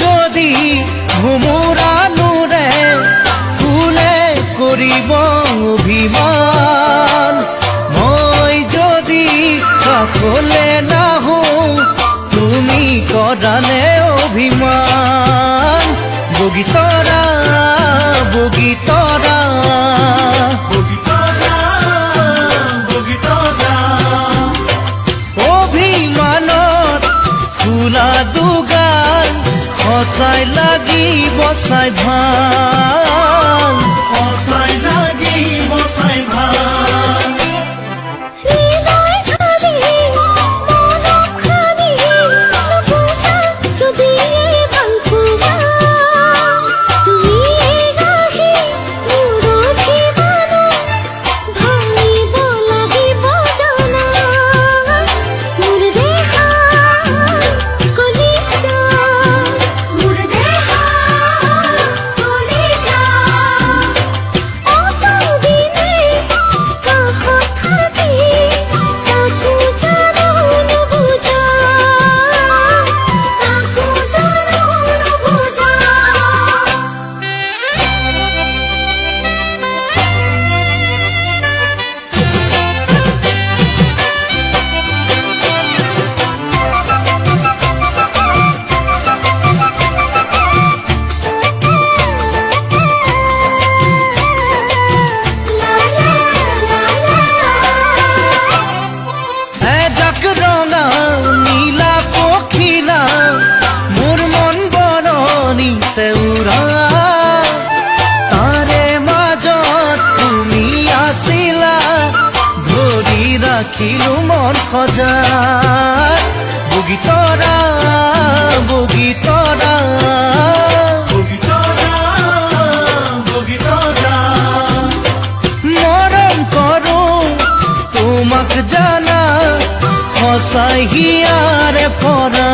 যদি ভোমোৰা নোৰে ফুলে কৰিব অভিমান, মই যদি কাষলে নাহো তুমি কৰানে অভিমান। বগীতৰা বগীতৰা অভিমানত ফুলা দুগাল সঁচাই লাগিব চাই ভাল, সঁচাই লাগিব চাই ভাল। ৰাখিলো মন সজাই। বগীতৰা বগীতৰা মৰম কৰো তোমাক জানা সঁচাই হিয়াৰে পৰা,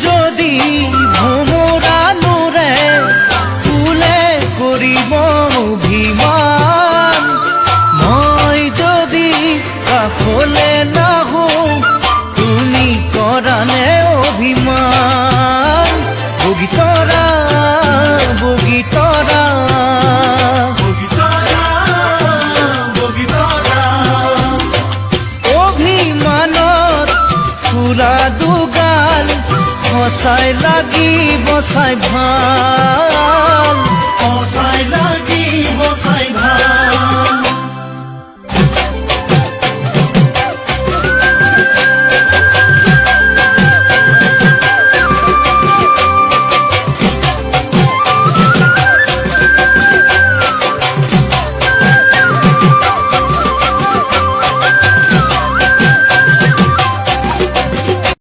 যদি ভোমোৰা নোৰে ফুলে কৰিব অভিমান, মই যদি কাষলে নাহো তুমি কৰানে অভিমান। বগীতৰা বগীতৰা অভিমানত ফুলা দুগাল সঁচাই লাগিব চাই ভাল।